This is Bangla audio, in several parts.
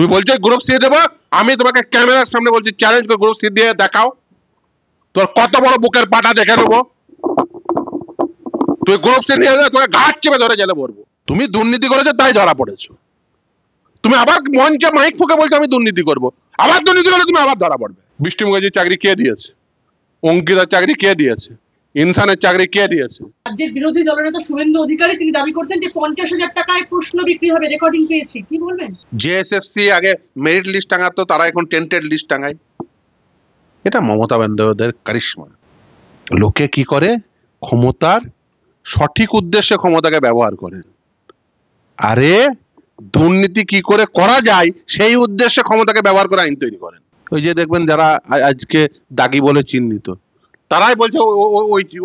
তুমি বলছো গ্রুপ সি দেবো, আমি তোমাকে ক্যামেরার সামনে বলছি চ্যালেঞ্জ করে গ্রুপ সি দিয়ে দেখাও, তোর কত বড় বুকের পাটা দেখে নেবো। তুই গ্রুপ সি নিয়ে তোকে ঘাট চেপে ধরে জেলে পড়বো। তুমি দুর্নীতি করেছো তাই ধরা পড়েছো, তুমি আবার মঞ্চে মাইক ফুকে বলছো আমি দুর্নীতি করবো, আবার দুর্নীতি করলে তুমি আবার ধরা পড়বে। বৃষ্টি মুখার্জির চাকরি কে দিয়েছে? অঙ্কিতার চাকরি কে দিয়েছে? ইনসানের চাকরি কে দিয়েছে? রাজ্যের বিরোধী দলনেতা শুভেন্দু অধিকারী তিনি দাবি করছেন যে 50,000 টাকায় প্রশ্ন বিক্রি হবে, রেকর্ডিং পেয়েছি, কি বলবেন? জেএসএসসি আগে মেরিট লিস্ট টাঙাতো, তারা এখন টেন্টেড লিস্ট টাঙায়। এটা মমতা বন্দ্যোপাধ্যায়ের কারিশমা। লোকে কি করে, ক্ষমতার সঠিক উদ্দেশ্যে ক্ষমতাকে ব্যবহার করেন। আরে দুর্নীতি কি করে করা যায় সেই উদ্দেশ্যে ক্ষমতাকে ব্যবহার করে আইন তৈরি করেন। ওই যে দেখবেন যারা আজকে দাগি বলে চিহ্নিত, তারাই বলছে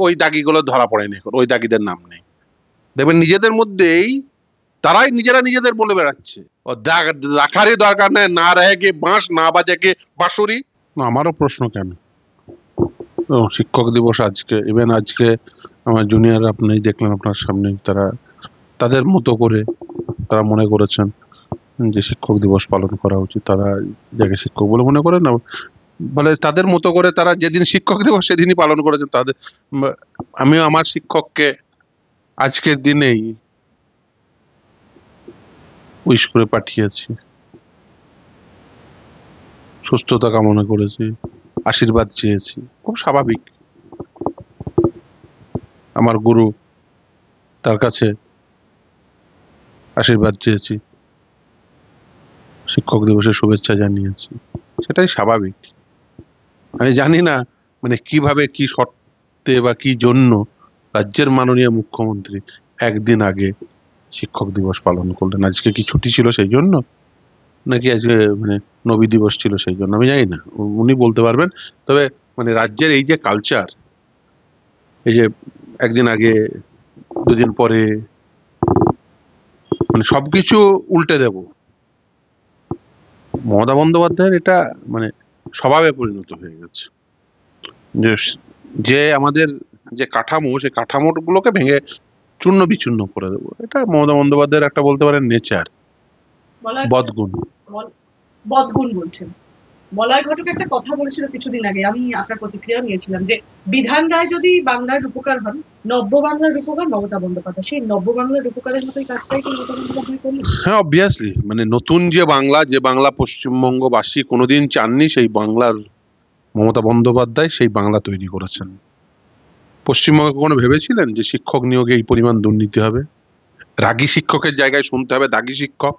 ওই দাগিগুলো ধরা পড়েনি, এখন ওই দাগিদের নাম নেই। দেখবেন নিজেদের মধ্যেই তারাই নিজেরা নিজেদের বলে বেড়াচ্ছে ও রাখারই দরকার নেই, না রহে কি বাঁশ না বাজে কি বাঁশুরি। আমারও প্রশ্ন, কেন শিক্ষক দিবস আজকে, ইভেন আজকে আমার জুনিয়র আপনি দেখলেন আপনার সামনে, তারা তাদের মতো করে তারা মনে করেছেন যে শিক্ষক দিবস পালন করা উচিত, তারা যাকে শিক্ষক বলে মনে করেন না, বলে তাদের মতো করে তারা যেদিন শিক্ষক দিবস সেদিনই পালন করেছেন তাদের। আমিও আমার শিক্ষককে আজকের দিনেই উইশ করে পাঠিয়েছি, সুস্থতা কামনা করেছি, আশীর্বাদ চেয়েছি, খুব স্বাভাবিক। আমার গুরু, তার কাছে আশীর্বাদ চেয়েছি, শিক্ষক দিবসের শুভেচ্ছা জানিয়েছি, সেটাই স্বাভাবিক। আমি জানি না মানে কিভাবে, কি শর্তে বা কি জন্য রাজ্যের মাননীয় মুখ্যমন্ত্রী একদিন আগে শিক্ষক দিবস পালন করলেন। আজকে কি ছুটি ছিল সেই জন্য, নাকি আজকে মানে নবী দিবস ছিল সেই জন্য, আমি জানি না, উনি বলতে পারবেন। তবে মানে রাজ্যের এই যে কালচার, এই যে একদিন আগে দুদিন পরে মানে সবকিছু উল্টে দেব, মমতা বন্দ্যোপাধ্যায়ের এটা মানে স্বভাবে পরিণত হয়ে গেছে। যে আমাদের যে কাঠামো, সেই কাঠামো গুলোকে ভেঙে চূর্ণ বিচূর্ণ করে দেবো, এটা মমতা বন্দ্যোপাধ্যায়ের একটা বলতে পারেন নেচার, বদগুণ। বদগুণ বলছেন। মলয় ঘটক একটা কথা বলেছিল কিছুদিন আগে, আমি আপনার প্রতিক্রিয়া নিয়েছিলাম, যে বিধান রায় যদি বাংলার রূপকার হন, নব্য বাংলার রূপকার মমতা বন্দ্যোপাধ্যায়, সেই নব্য বাংলার রূপকারের মতোই কাজটাই কি মমতা বন্দ্যোপাধ্যায় করলেন? হ্যাঁ, অবভিয়াসলি, মানে নতুন যে বাংলা পশ্চিমবঙ্গবাসী কোনোদিন চাননি, সেই বাংলার মমতা বন্দ্যোপাধ্যায় সেই বাংলা তৈরি করেছেন। পশ্চিমবঙ্গে কখনো ভেবেছিলেন যে শিক্ষক নিয়োগে এই পরিমাণ দুর্নীতি হবে? রাগী শিক্ষকের জায়গায় শুনতে হবে দাগি শিক্ষক।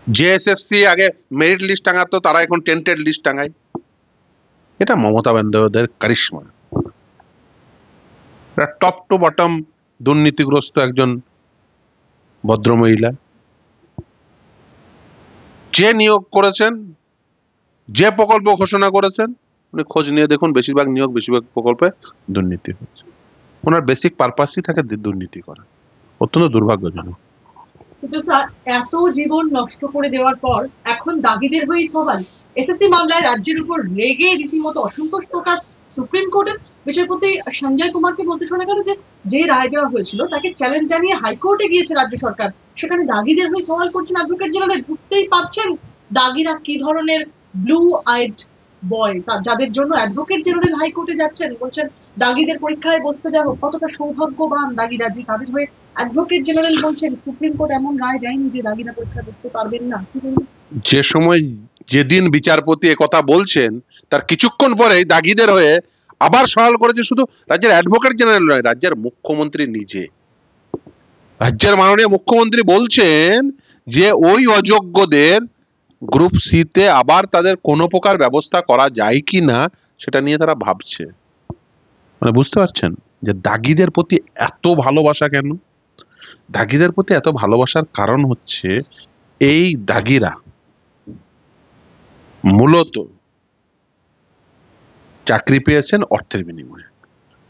জেএসএসসি আগে মেরিট লিস্ট টাঙাতো, তারা এখন টেন্টেড লিস্ট টাঙায়। এটা মমতা বন্দ্যোপাধ্যায়ের কারিশমা। টপ টু বটম দুর্নীতিগ্রস্ত একজন ভদ্রমহিলা। যে নিয়োগ করেছেন, যে প্রকল্প ঘোষণা করেছেন, উনি খোঁজ নিয়ে দেখুন, বেশিরভাগ নিয়োগ, বেশিরভাগ প্রকল্পে দুর্নীতি হচ্ছে। ওনার বেসিক পারপাসই থাকে দুর্নীতি করা, অত্যন্ত দুর্ভাগ্যজনক। কিন্তু স্যার, এত জীবন নষ্ট করে দেওয়ার পর এখন দাগিদের হয়ে সবাই এসএসসি মামলায় রাজ্যের উপর রেগে রীতিমতো অসন্তোষ প্রকাশ সুপ্রিম কোর্টের বিচারপতি সঞ্জয় কুমারকে বলতে শোনা গেল যে রায় দেওয়া হয়েছিল তাকে চ্যালেঞ্জ জানিয়ে হাইকোর্টে গিয়েছে রাজ্য সরকার, সেখানে দাগিদের হয়ে সওয়াল করছেন অ্যাডভোকেট জেনারেল। বুঝতেই পারছেন দাগিরা কি ধরনের ব্লু আইড বয়, যাদের জন্য অ্যাডভোকেট জেনারেল হাইকোর্টে যাচ্ছেন, বলছেন দাগিদের পরীক্ষায় বসতে যাবো। কতটা সৌভাগ্যবান দাগিরা যে তাদের হয়ে অ্যাডভোকেট জেনারেল বলছেন সুপ্রিম কোর্ট এমন রায় দেয়নি যে দাগিরা পরীক্ষা করতে পারবেন না। যে সময় যেদিন বিচারপতি কথা বলছেন তার কিছুক্ষণ পরেই দাগিদের হয়ে আবার সওয়াল করেছে শুধু রাজ্যের অ্যাডভোকেট জেনারেল নয়, রাজ্যের মুখ্যমন্ত্রী নিজে। রাজ্যের মাননীয় মুখ্যমন্ত্রী বলছেন যে ওই অযোগ্যদের গ্রুপ সি তে আবার তাদের কোনো প্রকার ব্যবস্থা করা যায় কি না সেটা নিয়ে তারা ভাবছে। মানে বুঝতে পারছেন যে দাগিদের প্রতি এত ভালোবাসা কেন? দাগিদের প্রতি এত ভালোবাসার কারণ হচ্ছে এই দাগিরা মূলত চাকরি পেয়েছেন অর্থের বিনিময়ে।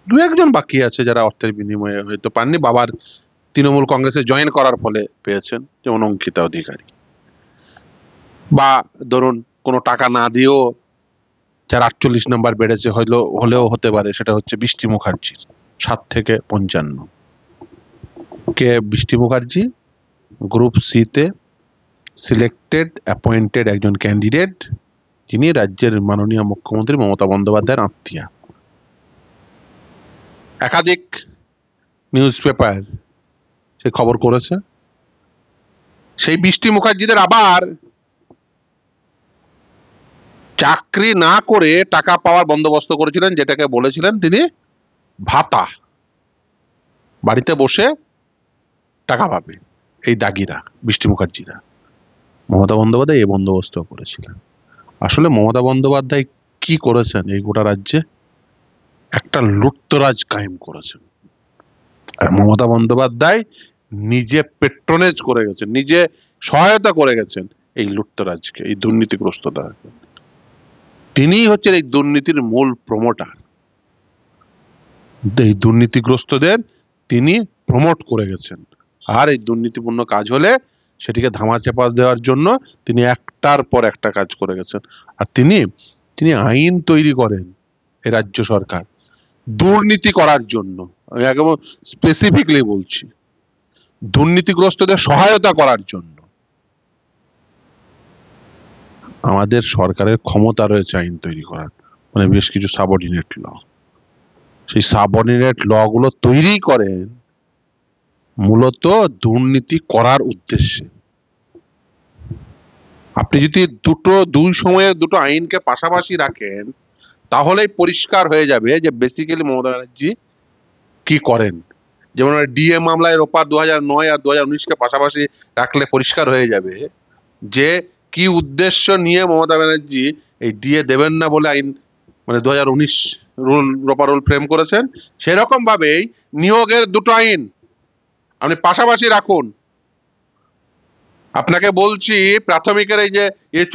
দু একজন বাকি আছে যারা অর্থের বিনিময়ে হয়তো পাননি, বাবার তৃণমূল কংগ্রেসে জয়েন করার ফলে পেয়েছেন, যেমন অঙ্কিতা অধিকারী, বা ধরুন কোনো টাকা না দিয়েও যার 48 নম্বর বেড়েছে হলেও হতে পারে, সেটা হচ্ছে বৃষ্টি মুখার্জির 7 থেকে 55। কে বৃষ্টি মুখার্জি গ্রুপ সি তে সিলেক্টেড অ্যাপয়েন্টেড একজন ক্যান্ডিডেট, যিনি রাজ্যের মাননীয় মুখ্যমন্ত্রী মমতা বন্দ্যোপাধ্যায়ের আত্মীয়া। একাধিক নিউজ পেপার সে খবর করেছে। সেই বৃষ্টি মুখার্জিদের আবার চাকরি না করে টাকা পাওয়ার বন্দোবস্ত করেছিলেন, যেটাকে বলেছিলেন তিনি ভাতা, বাড়িতে বসে টাকা পাবে এই দাগিরা, বৃষ্টি মুখার্জিরা। মমতা বন্দ্যোপাধ্যায় এই বন্দোবস্ত করেছিলেন। আসলে মমতা বন্দ্যোপাধ্যায় কি করেছেন, এই গোটা রাজ্যে একটা লুটতরাজ কায়েম করেছেন। আর মমতা বন্দ্যোপাধ্যায় নিজে পেট্রোনেজ করে গেছেন, নিজে সহায়তা করে গেছেন এই লুটতরাজকে, এই দুর্নীতিগ্রস্ততাকে। তিনি হচ্ছেন এই দুর্নীতির মূল প্রমোটার। এই দুর্নীতিগ্রস্তদের তিনি প্রমোট করে গেছেন। আর এই দুর্নীতিপূর্ণ কাজ হলে সেটিকে ধামাচাপা দেওয়ার জন্য তিনি একটার পর একটা কাজ করে গেছেন। আর তিনি আইন তৈরি করেন এই রাজ্য সরকার দুর্নীতি করার জন্য। আমি একদম স্পেসিফিকলি বলছি, দুর্নীতিগ্রস্তদের সহায়তা করার জন্য। আমাদের সরকারের ক্ষমতা রয়েছে আইন তৈরি করার, মানে বেশ কিছু সাবঅর্ডিনেট ল। সেই সাবঅর্ডিনেট ল গুলো তৈরি করেন মূলত দুর্নীতি করার উদ্দেশ্যে। আপনি যদি দুই সময়ের দুটো আইনকে পাশাপাশি রাখেন, তাহলেই পরিষ্কার হয়ে যাবে যে বেসিক্যালি মমতা ব্যানার্জি কি করেন। যেমন ডিএ মামলায় রোপার 2009 আর 2019-কে পাশাপাশি রাখলে পরিষ্কার হয়ে যাবে যে কি উদ্দেশ্য নিয়ে মমতা ব্যানার্জি এই ডিএ দেবেন না বলে আইন, মানে 2019 রোপা রুল ফ্রেম করেছেন। সেরকম ভাবেই নিয়োগের দুটো আইন আপনি পাশাপাশি রাখুন। আপনাকে বলছি, প্রাথমিকের এই যে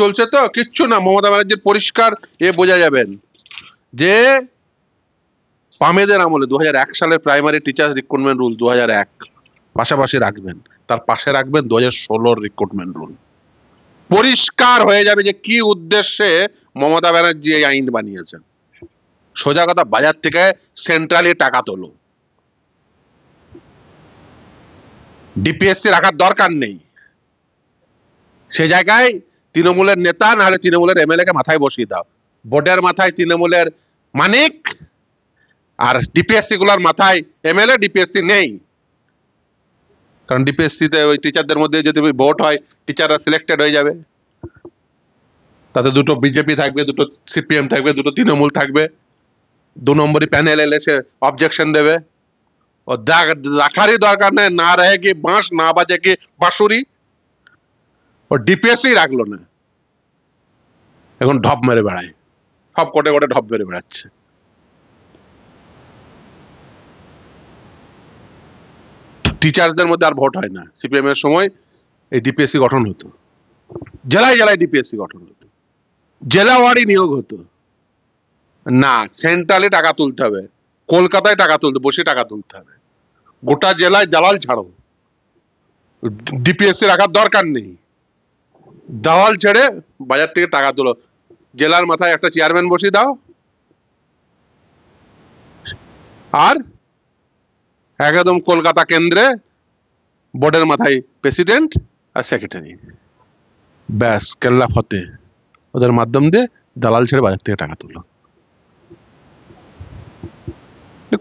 চলছে তো কিচ্ছু না, মমতা ব্যানার্জির পরিষ্কার বোঝা যাবেন যে বামেদের আমলে 2001 সালের প্রাইমারি টিচার রিক্রুটমেন্ট রুল 2001 পাশাপাশি রাখবেন, তার পাশে রাখবেন 2016 রিক্রুটমেন্ট রুল। পরিষ্কার হয়ে যাবে যে কি উদ্দেশ্যে মমতা ব্যানার্জি এই আইন বানিয়েছেন। সোজা কথা, বাজার থেকে সেন্ট্রালি টাকা তোলো, ডিপিএসসি রাখার দরকার নেই। সে জায়গায় তৃণমূলের নেতা নাহলে তৃণমূলের এমএলএ কে মাথায় বসিয়ে দাও। বোর্ডের মাথায় তৃণমূলের মানিক, আর ডিপিএসসি গুলার মাথায় এমএলএ। ডিপিএসসি নেই, কারণ ডিপিএসসি তে ওই টিচারদের মধ্যে যদি ভোট হয় টিচাররা সিলেক্টেড হয়ে যাবে। তাতে দুটো বিজেপি থাকবে, দুটো সিপিএম থাকবে, দুটো তৃণমূল থাকবে। 2 নম্বরই প্যানেল এলে সে অবজেকশন দেবে। ও রাখারই দরকার নেই, না রহে কি বাঁশ না বাজে কি বাঁশুরি। ও ডিপিএসসি রাখলো না, এখন ঢপ মেরে বেড়ায়, সব কোটে কোটে ঢপ মেরে বেড়াচ্ছে। টিচারদের মধ্যে আর ভোট হয় না। সিপিএম এর সময় এই ডিপিএসসি গঠন হতো, জেলায় জেলায় ডিপিএসসি গঠন হতো, জেলা ওয়ারি নিয়োগ হতো। না, সেন্ট্রালে টাকা তুলতে হবে, কলকাতায় টাকা তুলতে বসে টাকা তুলতে হবে। গোটা জেলায় দালাল ছাড়ো, ডিপিএসসি রাখার দরকার নেই। দালাল ছেড়ে বাজার থেকে টাকা তুলো, জেলার মাথায় একটা চেয়ারম্যান বসিয়ে দাও, আর একদম কলকাতা কেন্দ্রে বোর্ডের মাথায় প্রেসিডেন্ট আর সেক্রেটারি। ব্যাস, কেল্লা ফতে। ওদের মাধ্যম দিয়ে দালাল ছেড়ে বাজার থেকে টাকা তুলো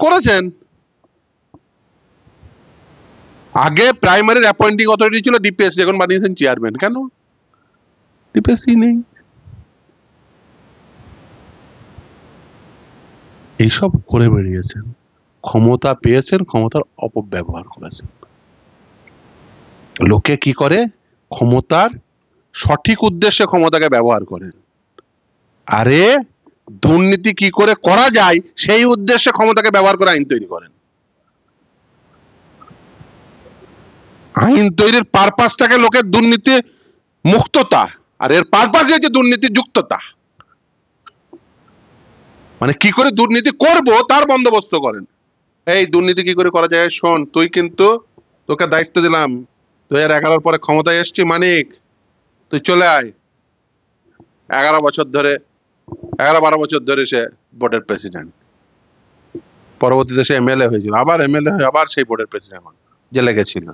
করেছেন। আগে প্রাইমারি অ্যাপয়েন্টিং অথরিটি ছিল ডিপিএসসি, এখন বানিয়েছেন চেয়ারম্যান। কেন? ডিপিএসসি নেই। এইসব করে বেরিয়েছেন, ক্ষমতা পেয়েছেন, ক্ষমতার অপব্যবহার করেছেন। লোকে কি করে, ক্ষমতার সঠিক উদ্দেশ্যে ক্ষমতাকে ব্যবহার করেন। আরে দুর্নীতি কি করে করা যায় সেই উদ্দেশ্যে ক্ষমতাকে ব্যবহার করে আইন তৈরি করেন। আইন তৈরির পারপাসটাকে লোকের দুর্নীতি মুক্ততা, আর এর পারপাস হচ্ছে দুর্নীতি যুক্ততা। মানে কি করে দুর্নীতি করব তার বন্দোবস্ত করেন। এই দুর্নীতি কি করে করা যায় শোন, তুই কিন্তু, তোকে দায়িত্ব দিলাম, 2011 পরে ক্ষমতায় এসছি মানিক, তুই চলে আয়। 11-12 বছর ধরে সে বোর্ডের প্রেসিডেন্ট, পরবর্তীতে সে এমএলএ হয়েছিল, আবার এমএলএ হয়ে আবার সেই বোর্ডের প্রেসিডেন্ট জেলে গেছিল।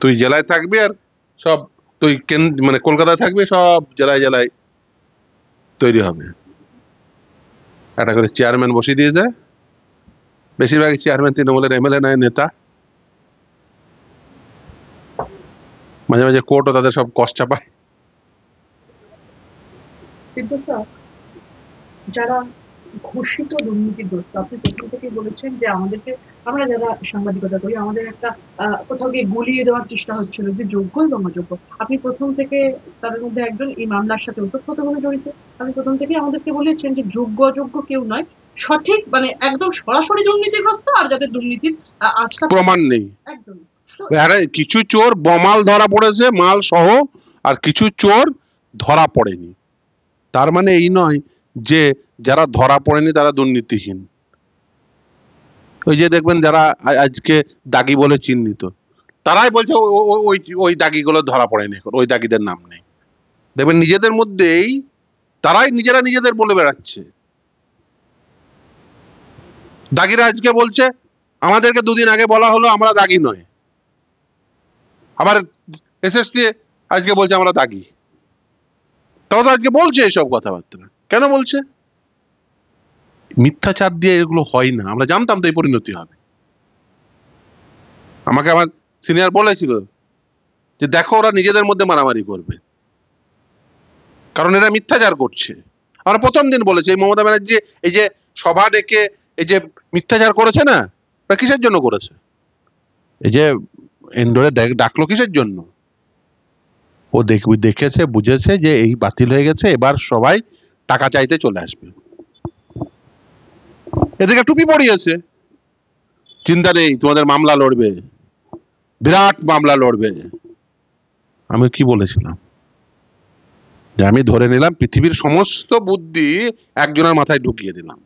তুই জেলায় থাকবি আর সব তো মানে কলকাতায় থাকবে, সব জেলায় জেলায় তৈরি হবে। একটা করে চেয়ারম্যান বসিয়ে দিয়ে দেয়, বেশিরভাগই চেয়ারম্যান তৃণমূলের এমএলএ নয়, নেতা। মাঝে মাঝে কোর্টও তাদের সব কষ্ট চাপায়। কিন্তু স্যার, যারা ঘোষিত দুর্নীতিগ্রস্ত, আপনি প্রথম থেকেই বলেছেন যে আমাদেরকে, আমরা যারা সাংবাদিকতা করি, আমাদের একটা কোথাও গিয়ে গুলিয়ে দেওয়ার চেষ্টা হচ্ছিল যে যোগ্য এবং অযোগ্য। আপনি প্রথম থেকে তাদের মধ্যে একজন এই মামলার সাথে ওতপ্রোতভাবে জড়িত। আপনি প্রথম থেকে আমাদেরকে বলেছেন যে যোগ্য অযোগ্য কেউ নয়, সঠিক মানে একদম সরাসরি দুর্নীতিগ্রস্ত, আর যাদের দুর্নীতির আশ্বাস প্রমাণ নেই। একদম। আরে কিছু চোর বমাল ধরা পড়েছে মাল সহ, আর কিছু চোর ধরা পড়েনি। তার মানে এই নয় যে যারা ধরা পড়েনি তারা দুর্নীতিহীন। ওই যে দেখবেন যারা আজকে দাগি বলে চিহ্নিত, তারাই বলছে ওই ওই দাগিগুলো ধরা পড়েনি, এখন ওই দাগিদের নাম নেই। দেখবেন নিজেদের মধ্যেই তারাই নিজেরা নিজেদের বলে বেড়াচ্ছে। দাগিরা আজকে বলছে আমাদেরকে দুদিন আগে বলা হলো আমরা দাগি নয়, আবার এসএসসি আজকে বলছে আমরা দাগি। তারা তো আজকে বলছে এইসব কথাবার্তা। কেন বলছে? মিথ্যাচার দিয়ে এগুলো হয় না, আমরা জানতাম তো এই পরিণতি হবে। আমাকে আমার সিনিয়র বলেছিল যে দেখো ওরা নিজেদের মধ্যে মারামারি করবে, কারণ এরা মিথ্যাচার করছে। আমরা প্রথম দিন বলেছি এই মমতা ব্যানার্জি এই যে সভা ডেকে এই যে মিথ্যাচার করেছে না, ওরা কিসের জন্য করেছে? এই যে ইন্ডোরে ডাকলো কিসের জন্য? ও দেখেছে বুঝেছে যে এই বাতিল হয়ে গেছে, এবার সবাই টাকা চাইতে চলে আসবে। এদিকে টুপি পড়িয়েছে, চিন্তা নেই তোমাদের মামলা লড়বে, বিরাট মামলা লড়বে। আমি কি বলেছিলাম? যে আমি ধরে নিলাম পৃথিবীর সমস্ত বুদ্ধি একজনের মাথায় ঢুকিয়ে দিলাম,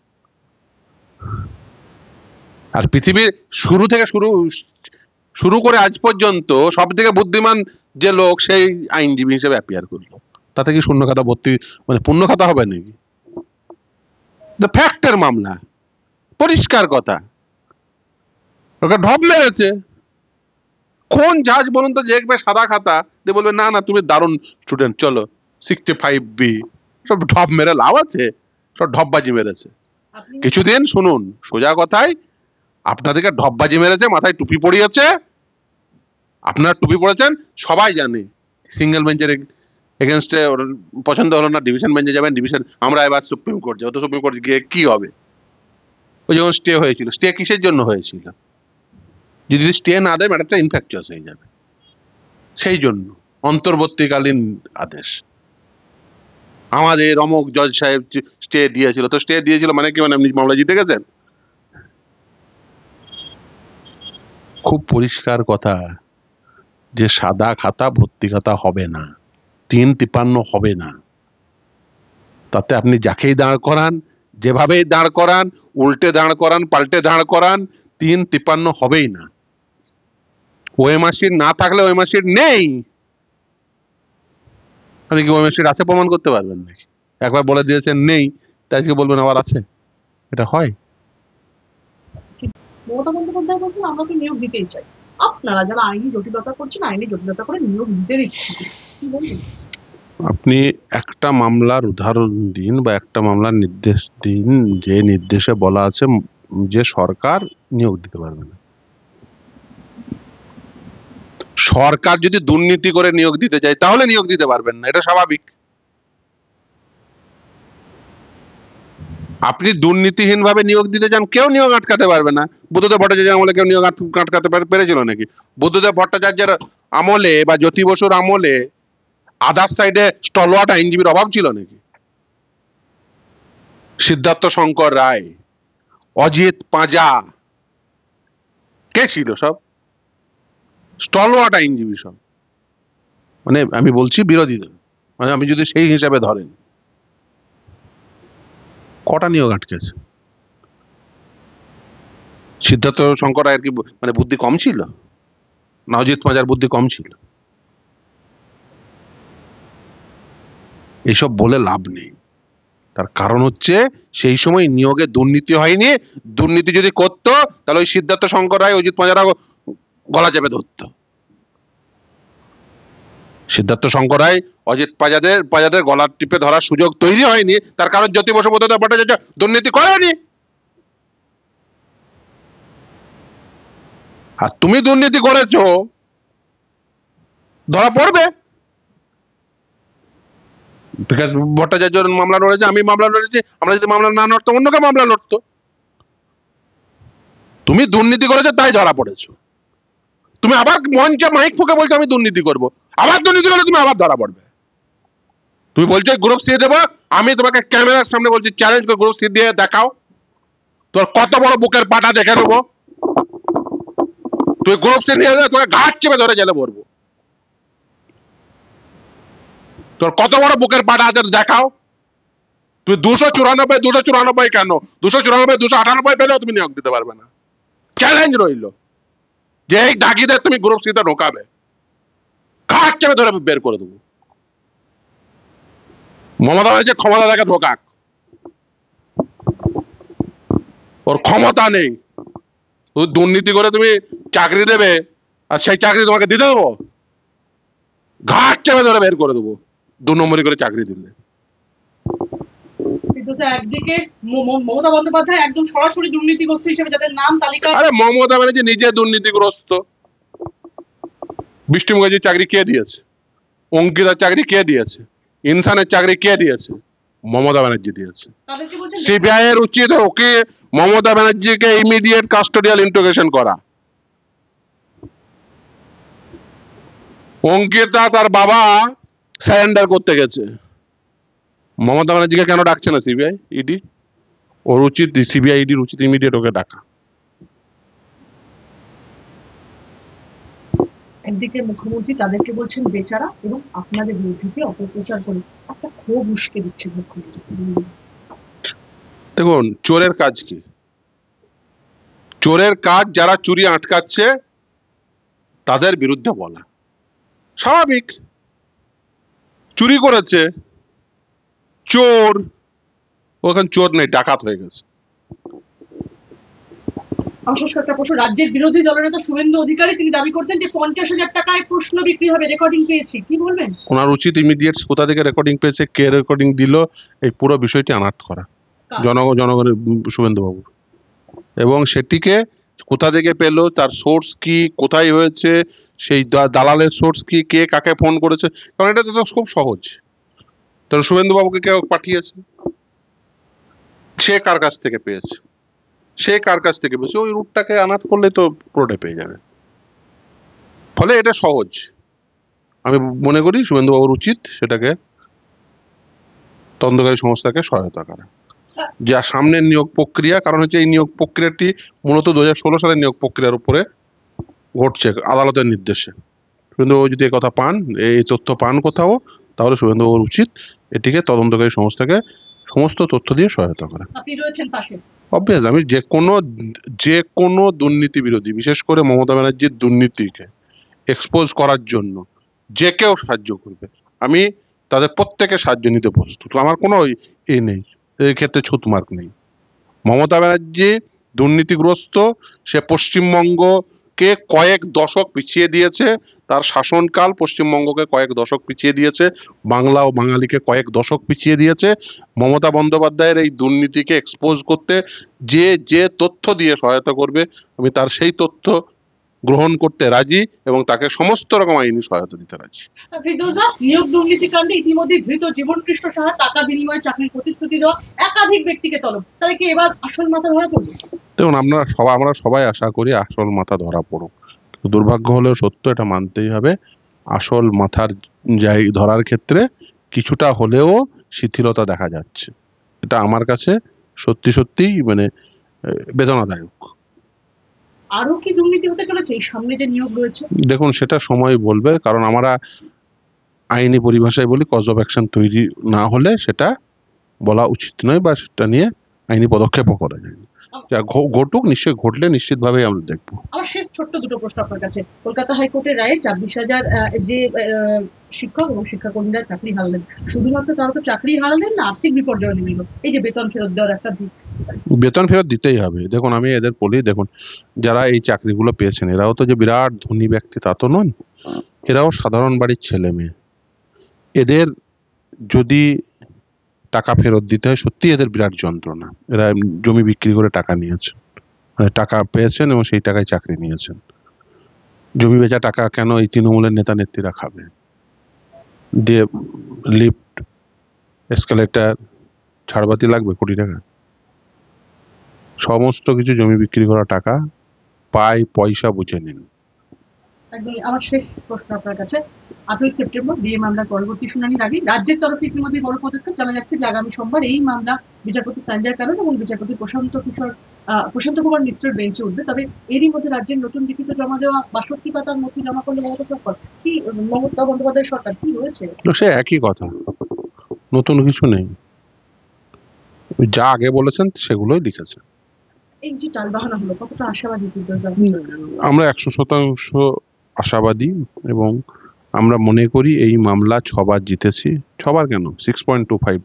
আর পৃথিবীর শুরু থেকে শুরু করে আজ পর্যন্ত সব থেকে বুদ্ধিমান যে লোক সেই আইনজীবী হিসেবে অ্যাপিয়ার করলো। তাতে কি শূন্য খাতা ভর্তি মানে পূর্ণ খাতা হবে নাকি? ফ্যাক্টের মামলা, পরিষ্কার কথা। ওকে ঢপ মেরেছে। কোন জাজ বলুন তো, যে দেখবে সাদা খাতা যে বলবে না না তুমি দারুণ স্টুডেন্ট, চলো 65B, সব ঢপ মেরে লাভ আছে? সব ঢপবাজি মেরেছে। কিছুদিন শুনুন, সোজা কথায় আপনাদেরকে ঢপবাজি মেরেছে, মাথায় টুপি পরিয়েছে, আপনারা টুপি পড়েছেন, সবাই জানে। সিঙ্গেল বেঞ্চের এগেনস্টে পছন্দ হলো না, ডিভিশন বেঞ্চে যাবেন, ডিভিশন আমরা এবার সুপ্রিম কোর্ট যাবো। তো সুপ্রিম কোর্ট গিয়ে কি হবে? ওই যখন স্টে হয়েছিল, স্টে কিসের জন্য হয়েছিল? যদি স্টে না দেয় ম্যাটারটা ইনফ্যাকচুয়াস হয়ে যাবে, সেই জন্য অন্তর্বর্তীকালীন আদেশ। আমাদের অমুক জজ সাহেব স্টে দিয়েছিল, তো স্টে দিয়েছিল মানে কি, মানে আপনি মামলা জিতে গেছেন? খুব পরিষ্কার কথা যে সাদা খাতা ভর্তি খাতা হবে না, 353 হবে না। তাতে আপনি যাকেই দাঁড় করান, যেভাবেই দাঁড় করান, উল্টে দাঁড় করান, পাল্টে দাঁড় করান, 353 হবেই না। ওএমআর শিট না থাকলে ওএমআর শিট নেই। আপনি কি ওএমআর শিট আছে প্রমাণ করতে পারবেন নাকি? একবার বলে দিয়েছেন নেই, তাই আজকে বলবেন আবার আছে? এটা হয়? মমতা বন্দ্যোপাধ্যায় বলছেন আমরা তো নিয়োগ দিতেই চাই, আপনারা যারা আইনি জটিলতা করছেন আইনি জটিলতা করে নিয়োগ দিতে দিচ্ছেন, কি বলবেন? আপনি একটা মামলার উদাহরণ দিন বা একটা মামলার নির্দেশ দিন যে নির্দেশে বলা আছে যে সরকার নিয়োগ দিতে পারবে না। সরকার যদি দুর্নীতি করে নিয়োগ দিতে চায় তাহলে নিয়োগ দিতে পারবেন না, এটা স্বাভাবিক। আপনি দুর্নীতিহীন ভাবে নিয়োগ দিতে চান, কেউ নিয়োগ আটকাতে পারবে না। বুদ্ধদেব ভট্টাচার্য আমলে কেউ নিয়োগ আটকাতে পেরেছিল নাকি? বুদ্ধদেব ভট্টাচার্যের আমলে বা জ্যোতি বসুর আমলে আদার সাইডে স্টলওয়ার্ড আইনজীবীর অভাব ছিল নাকি? সিদ্ধার্থ শঙ্কর রায়, অজিত পাঁজা, কে ছিল? সব স্টলওয়ার্ড আইনজীবী সব। মানে আমি বলছি বিরোধীদের, মানে আমি যদি সেই হিসাবে ধরেন, কটা নিয়োগ আটকেছে? সিদ্ধার্থ শঙ্কর রায়ের কি মানে বুদ্ধি কম ছিল, না অজিত পাঁজার বুদ্ধি কম ছিল? এসব বলে লাভ নেই। তার কারণ হচ্ছে সেই সময় নিয়োগে দুর্নীতি হয়নি। দুর্নীতি যদি করতো তাহলে ওই সিদ্ধার্থ শঙ্কর রায়, অজিত পাঁজারা গলা চেপে ধরতো। সিদ্ধার্থ শঙ্কর রায় অজিত পাজাদের গলার টিপে ধরার সুযোগ তৈরি হয়নি, তার কারণ জ্যোতি বসু ভট্টাচার্য দুর্নীতি করেনি। আর তুমি দুর্নীতি করেছো, ধরা পড়বে। বিকাশ ভট্টাচার্য মামলা লড়েছে, আমি মামলা লড়েছি, আমরা যদি মামলা না লড়তো অন্যকে মামলা লড়তো। তুমি দুর্নীতি করেছো তাই ধরা পড়েছো। তুমি আবার মঞ্চে মাইক ফুকে বলছো আমি দুর্নীতি করবো, আবার দুর্নীতি করলে তুমি আবার ধরা পড়বে। তুমি বলছো গ্রুপ সি দেবো, আমি তোমাকে ক্যামেরার সামনে বলছি চ্যালেঞ্জ করে গ্রুপ সি দিয়ে দেখাও, তোর কত বড় বুকের পাটা দেখে নেবো। তুই গ্রুপ সি নিয়ে তোমাকে ঘাট চেপে ধরে জেলে পড়বো। তোর কত বড় বুকের পাটা আছে দেখাও। তুই 294 কেন 294 পেলেও তুমি নিয়োগ দিতে পারবে না। চ্যালেঞ্জ রইল যে এই দাগিদের তুমি গ্রুপ সিতে ঢোকাবে, ঘাট চেপে ধরে বের করে দেবো। মমতা ব্যানার্জি ক্ষমতা দেখে ঢোকাক, ওর ক্ষমতা নেই। দুর্নীতি করে তুমি চাকরি দেবে আর সেই চাকরি তোমাকে দিতে দেবো? ঘাট চেপে ধরে বের করে দেবো 2 নম্বরই করে চাকরি দিলে। একদিকে মমতা বন্দ্যোপাধ্যায় একদম সরাসরি দুর্নীতিগ্রস্ত হিসেবে যাদের নাম তালিকা। আরে মমতা ব্যানার্জি নিজে দুর্নীতিগ্রস্ত। বৃষ্টি মুখার্জির চাকরি কে দিয়েছে? অঙ্কিতার চাকরি কে দিয়েছে? ইনসানের চাকরি কে দিয়েছে? মমতা ব্যানার্জি দিয়েছে। সিবিআই এর উচিত ওকে মমতা ব্যানার্জিকে ইমিডিয়েট কাস্টোডিয়াল ইন্টারোগেশন করা। অঙ্কিতা তার বাবা সারেন্ডার করতে গেছে, মমতা ব্যানার্জিকে কেন ডাকছে না সিবিআই ইডি? ওর উচিত, সিবিআই ইডির উচিত ইমিডিয়েট ওকে ডাকা। একদিকে মুখ্যমন্ত্রী তাদেরকে বলছেন বেচারা এবং আপনাদের বিরুদ্ধে অপপ্রচার করে একটা ক্ষোভ উস্কে দিচ্ছেন মুখ্যমন্ত্রী। দেখুন, চোরের কাজ কি? চোরের কাজ যারা চুরি আটকাচ্ছে তাদের বিরুদ্ধে বলা স্বাভাবিক। চুরি করেছে, চোর, ওখানে চোর নেই, ডাকাত হয়ে গেছে। রাজ্যের বিরোধী দলনেতা শুভেন্দু অধিকারী তিনি দাবি করছেন যে 50,000 টাকায় প্রশ্ন বিক্রি হবে, রেকর্ডিং পেয়েছি, কি বলবেন? ওনার উচিত ইমিডিয়েট কোথা থেকে রেকর্ডিং পেয়েছে, কে রেকর্ডিং দিল, এই পুরো বিষয়টি আনার্ট করা জনগণের, শুভেন্দু বাবু, এবং সেটিকে কোথা থেকে পেলো, তার সোর্স কি, কোথায় হয়েছে, সেই দালালের সোর্স কি, কে কাকে ফোন করেছে। কারণ এটা তো খুব সহজ। তাহলে শুভেন্দু বাবুকে কেউ পাঠিয়েছে, সে কার কাছ থেকে পেয়েছে, ওই রুটটাকে আনাত করলে তো পুরোটা পেয়ে যাবে। ফলে এটা সহজ। আমি মনে করি শুভেন্দু বাবুর উচিত সেটাকে তদন্তকারী সংস্থাকে সহায়তা করা। যা সামনের নিয়োগ প্রক্রিয়া, কারণ হচ্ছে এই নিয়োগ প্রক্রিয়াটি মূলত 2016 সালের নিয়োগ প্রক্রিয়ার উপরে ঘটছে আদালতের নির্দেশে। শুভেন্দুবাবু যদি এই কথা পান, এই তথ্য পান কোথাও, তাহলে শুভেন্দুবাবুর উচিত এটিকে তদন্তকারী সংস্থাকে সমস্ত তথ্য দিয়ে সহায়তা করা। আপনি রয়েছেন পাশে। অবভিয়াস, আমি যে কোনো দুর্নীতি বিরোধী, বিশেষ করে মমতা ব্যানার্জির দুর্নীতিকে এক্সপোজ করার জন্য যে কেউ সাহায্য করবে, আমি তাদের প্রত্যেকে সাহায্য নিতে প্রস্তুত। আমার কোনো নেই, এই ক্ষেত্রে ছুতমার্ক নেই। মমতা ব্যানার্জি দুর্নীতিগ্রস্ত, সে পশ্চিমবঙ্গকে কয়েক দশক পিছিয়ে দিয়েছে, তার শাসনকাল পশ্চিমবঙ্গকে কয়েক দশক পিছিয়ে দিয়েছে, বাংলা ও বাঙালিকে কয়েক দশক পিছিয়ে দিয়েছে। মমতা বন্দ্যোপাধ্যায়ের এই দুর্নীতিকে এক্সপোজ করতে যে তথ্য দিয়ে সহায়তা করবে, আমি তার সেই তথ্য গ্রহণ করতে রাজি এবং তাকে সমস্ত রকম আইনি সহায়তা দিতে রাজি। নিয়োগ দুর্নীতিকাণ্ডে ইতিমধ্যে ধৃত জীবনকৃষ্ণ সাহা টাকা বিনিময়ে চাকরির প্রতিশ্রুতি দেওয়া একাধিক ব্যক্তিকে তলব, তাহলে কি এবার আসল মাথা ধরা পড়বে? দেখুন, আমরা সবাই আশা করি আসল মাথা ধরা পড়ুক। দুর্ভাগ্য হলেও সত্য, এটা মানতেই হবে। আসল মাথার ধরার ক্ষেত্রে কিছুটা হলেও শিথিলতা দেখা যাচ্ছে। এটা আমার কাছে সত্যিই মানে বেদনাদায়ক। আরো কি দুর্নীতি হতে চলেছে এই সামনে যে নিয়োগ রয়েছে? দেখুন, সেটা সময় বলবে, কারণ আমরা আইনি পরিভাষায় বলি কজ অফ অ্যাকশন তৈরি না হলে সেটা বলা উচিত নয়, বা সেটা নিয়ে আইনি পদক্ষেপও করা যায় না। যা ঘটুক, নিশ্চয়ই ঘটলে নিশ্চিতভাবে আমরা দেখবো। আমার শেষ ছোট্ট দুটো প্রশ্ন আপনার কাছে। কলকাতা হাইকোর্টের রায়ে 26,000 যে শিক্ষক এবং শিক্ষাকর্মীরা চাকরি হারালেন, শুধুমাত্র তারা তো চাকরি হারালেন না, আর্থিক বিপর্যয় নেমে এলো। এই যে বেতন ফেরত দেওয়ার একটা দিক, বেতন ফেরত দিতেই হবে। দেখুন, আমি এদের বলি, দেখুন, যারা এই চাকরিগুলো পেয়েছেন এরাও তো যে বিরাট ধনী ব্যক্তি তা তো নন। এরাও সাধারণ বাড়ির ছেলে মেয়ে। এদের যদি টাকা ফেরত দিতে হয়, সত্যি এদের বিরাট যন্ত্রণা। এরা জমি বিক্রি করে টাকা নিয়েছে, মানে টাকা পেয়েছেন এবং সেই টাকায় চাকরি নিয়েছেন। জমি বেচা টাকা কেন এই তৃণমূলের নেতা নেত্রীরা খাবে? দিয়ে লিফট, এসকালেটার, ছাড়বাতি লাগবে কোটি টাকা? সমস্ত কিছু জমি বিক্রি করা টাকা, পয়সা বুঝে নিন। একদম। আমার শেষ প্রশ্ন আপনার কাছে, 8ই সেপ্টেম্বর ডিএ মামলার পরবর্তী শুনানির আগে রাজ্যের তরফে ইতিমধ্যে বড় পদক্ষেপ। জানা যাচ্ছে যে আগামী সোমবার এই মামলা বিচারপতি সঞ্জয় কারণ এবং বিচারপতি প্রশান্ত কুমার মিত্রের বেঞ্চে উঠবে। তবে এরই মধ্যে রাজ্যের নতুন লিখিত জমা দেওয়া 62 পাতার নথি জমা করলো মমতা বন্দ্যোপাধ্যায়ের সরকার। কি হয়েছে? সে একই কথা, নতুন কিছু নেই, যা আগে বলেছেন সেগুলোই লিখেছেন। এই যে টালবাহানা হলো, কতটা আশাবাদী? আমরা 100% আশাবাদী এবং আমরা মনে করি এই মামলা 6বার জিতেছি। 6বার কেন, 6.25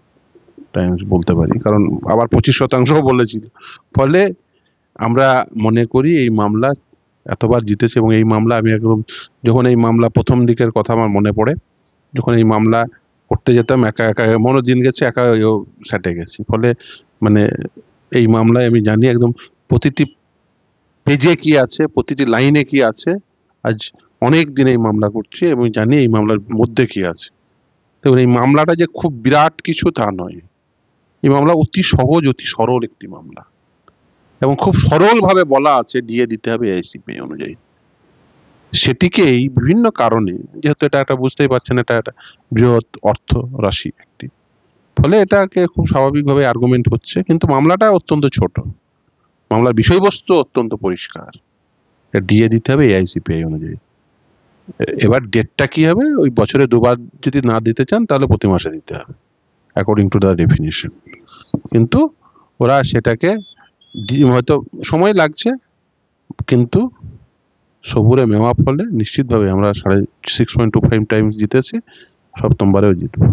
টাইমস বলতে পারি, কারণ আবার 25% বলেছিল। ফলে আমরা মনে করি এই মামলা এতবার জিতেছে। এবং এই মামলা আমি একদম, যখন এই মামলা প্রথম দিকের কথা আমার মনে পড়ে, যখন এই মামলা করতে যেতাম একা একা, মনে দিন গেছে একা সেটে গেছি। ফলে মানে এই মামলায় আমি জানি একদম প্রতিটি পেজে কি আছে, প্রতিটি লাইনে কি আছে। আজ অনেক দিন এই মামলা করছি এবং জানি এই মামলার মধ্যে কি আছে। দেখুন, এই মামলাটা যে খুব বিরাট কিছু তা নয়। এই মামলা অতি সহজ, অতি সরল একটি মামলা এবং খুব সরল ভাবে বলা আছে দিয়ে দিতে হবে এআইসিপিআই অনুযায়ী। সেটিকেই বিভিন্ন কারণে, যেহেতু এটা একটা বুঝতেই পারছেন, এটা একটা বৃহৎ অর্থ রাশি একটি, ফলে এটাকে খুব স্বাভাবিকভাবে আর্গুমেন্ট হচ্ছে। কিন্তু মামলাটা অত্যন্ত ছোট, মামলার বিষয়বস্তু অত্যন্ত পরিষ্কার, দিয়ে দিতে হবে এআইসিপিআই অনুযায়ী। এবার ডেটটা কি হবে, ওই বছরে 2বার যদি না দিতে চান তাহলে প্রতি মাসে দিতে হবে অ্যাকর্ডিং টু দ্য ডেফিনিশন। কিন্তু ওরা সেটাকে হয়তো সময় লাগছে, কিন্তু সবুরে মেওয়া ফলে নিশ্চিতভাবে আমরা 6.25 টাইমস জিতেছি, সপ্তমবারেও জিতবো।